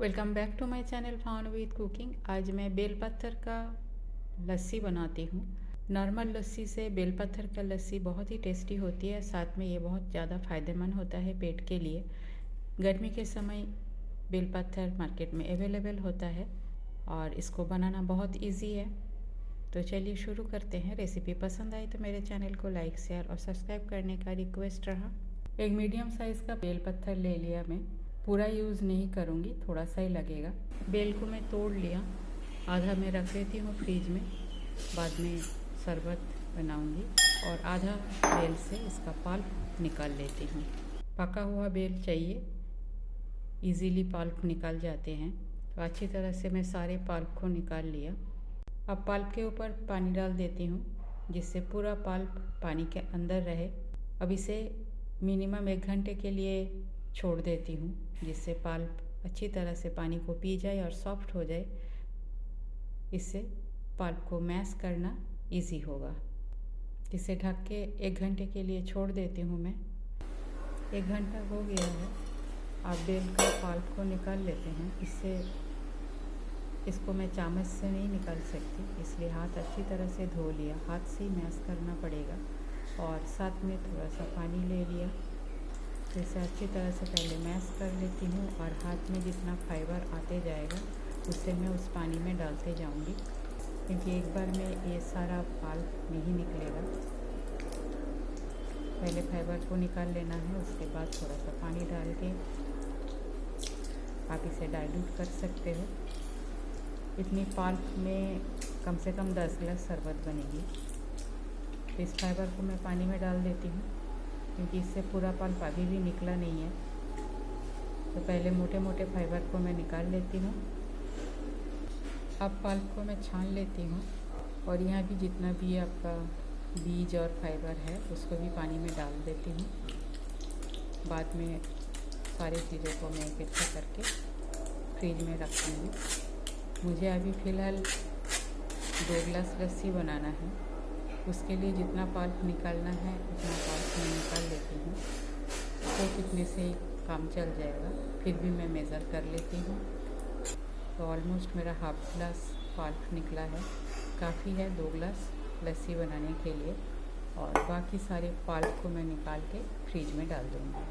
Welcome back to my channel found with cooking. आज मैं बेलपत्थर का लस्सी बनाती हूँ। नॉर्मल लस्सी से बेलपत्थर का लस्सी बहुत ही टेस्टी होती है, साथ में ये बहुत ज़्यादा फ़ायदेमंद होता है पेट के लिए। गर्मी के समय बेलपत्थर मार्केट में अवेलेबल होता है और इसको बनाना बहुत इजी है। तो चलिए शुरू करते हैं। रेसिपी पसंद आई तो मेरे चैनल को लाइक, शेयर और सब्सक्राइब करने का रिक्वेस्ट रहा। एक मीडियम साइज़ का बेलपत्थर ले लिया। मैं पूरा यूज़ नहीं करूँगी, थोड़ा सा ही लगेगा। बेल को मैं तोड़ लिया, आधा मैं रख देती हूँ फ्रिज में, बाद में शरबत बनाऊँगी। और आधा बेल से इसका पल्प निकाल लेती हूँ। पका हुआ बेल चाहिए, इजीली पल्प निकाल जाते हैं। तो अच्छी तरह से मैं सारे पल्प को निकाल लिया। अब पल्प के ऊपर पानी डाल देती हूँ, जिससे पूरा पल्प पानी के अंदर रहे। अब इसे मिनिमम 1 घंटे के लिए छोड़ देती हूँ, जिससे पल्प अच्छी तरह से पानी को पी जाए और सॉफ्ट हो जाए। इससे पल्प को मैश करना इजी होगा। इसे ढक के 1 घंटे के लिए छोड़ देती हूँ मैं। 1 घंटा हो गया है। अब बेल का पल्प को निकाल लेते हैं। इसको मैं चम्मच से नहीं निकाल सकती, इसलिए हाथ अच्छी तरह से धो लिया। हाथ से ही मैश करना पड़ेगा। और साथ में थोड़ा सा पानी ले लिया। इसे अच्छी तरह से पहले मैश कर लेती हूँ और हाथ में जितना फाइबर आते जाएगा उससे मैं उस पानी में डालते जाऊँगी, क्योंकि एक बार में ये सारा पल्प नहीं निकलेगा। पहले फाइबर को निकाल लेना है, उसके बाद थोड़ा सा पानी डाल के आप इसे डाइल्यूट कर सकते हो। इतनी पल्प में कम से कम 10 गिलास शरबत बनेगी। तो इस फाइबर को मैं पानी में डाल देती हूँ, क्योंकि इससे पूरा पल्प अभी भी निकला नहीं है। तो पहले मोटे मोटे फाइबर को मैं निकाल लेती हूँ। अब पल्प को मैं छान लेती हूँ और यहाँ भी जितना भी आपका बीज और फाइबर है उसको भी पानी में डाल देती हूँ। बाद में सारी चीज़ों को मैं इकट्ठा करके फ्रिज में रख दूँगी। मुझे अभी फ़िलहाल 2 गिलास लस्सी बनाना है। उसके लिए जितना पल्प निकालना है उतना पल्प मैं निकाल लेती हूँ। तो कितने से ही काम चल जाएगा, फिर भी मैं मेज़र कर लेती हूँ। तो ऑलमोस्ट मेरा हाफ गिलास पल्प निकला है, काफ़ी है 2 गिलास लस्सी बनाने के लिए। और बाकी सारे पल्प को मैं निकाल के फ्रिज में डाल दूँगी।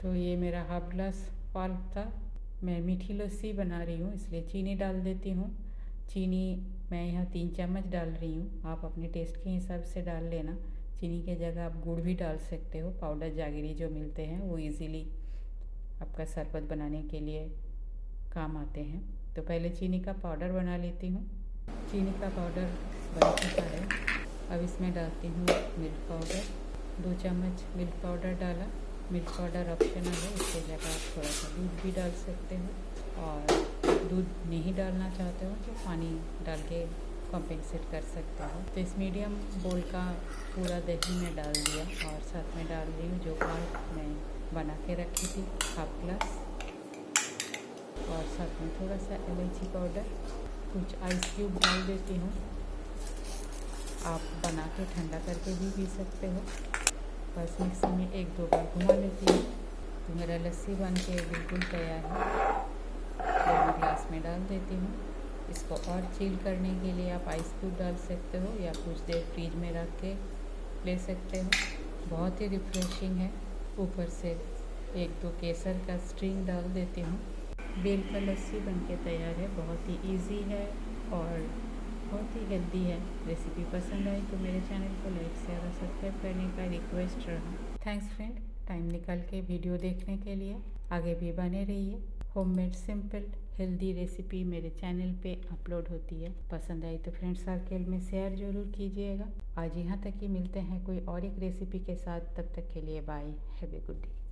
तो ये मेरा हाफ गिलास पल्प था। मैं मीठी लस्सी बना रही हूँ, इसलिए चीनी डाल देती हूँ। चीनी मैं यहाँ 3 चम्मच डाल रही हूँ। आप अपने टेस्ट के हिसाब से डाल लेना। चीनी के जगह आप गुड़ भी डाल सकते हो। पाउडर जागरी जो मिलते हैं वो इजीली आपका शरबत बनाने के लिए काम आते हैं। तो पहले चीनी का पाउडर बना लेती हूँ। चीनी का पाउडर बन चुका है। अब इसमें डालती हूँ मिल्क पाउडर। 2 चम्मच मिल्क पाउडर डाला। मिल्क पाउडर ऑप्शनल है, इसके जगह आप थोड़ा सा दूध भी डाल सकते हो। और दूध नहीं डालना चाहते हो तो पानी डाल के कॉम्पेंसेट कर सकते हो। तो इस मीडियम बोल का पूरा दही में डाल दिया और साथ में डाल रही हूँ जो पल्प मैं बना के रखी थी, हाफ गिलास। और साथ में थोड़ा सा इलायची पाउडर, कुछ आइस क्यूब डाल देती हूँ। आप बना के ठंडा करके भी पी सकते हो। बस मिक्सी में 1-2 बार घुमा लेती हूँ। तो मेरा लस्सी बन के बिल्कुल तैयार है। गर्म ग्लास में डाल देती हूँ। इसको और चिल करने के लिए आप आइस क्यूब डाल सकते हो या कुछ देर फ्रिज में रख के ले सकते हो। बहुत ही रिफ्रेशिंग है। ऊपर से 1-2 केसर का स्ट्रिंग डाल देती हूँ। बेल का लस्सी बन के तैयार है। बहुत ही ईजी है और बहुत ही हेल्दी है। रेसिपी पसंद आई तो मेरे चैनल को लाइक, शेयर और सब्सक्राइब करने का रिक्वेस्ट रहा। थैंक्स फ्रेंड, टाइम निकाल के वीडियो देखने के लिए। आगे भी बने रहिए। होममेड सिंपल हेल्दी रेसिपी मेरे चैनल पे अपलोड होती है। पसंद आई तो फ्रेंड सर्कल में शेयर ज़रूर कीजिएगा। आज यहाँ तक ही, मिलते हैं कोई और एक रेसिपी के साथ। तब तक के लिए bye, have a good day.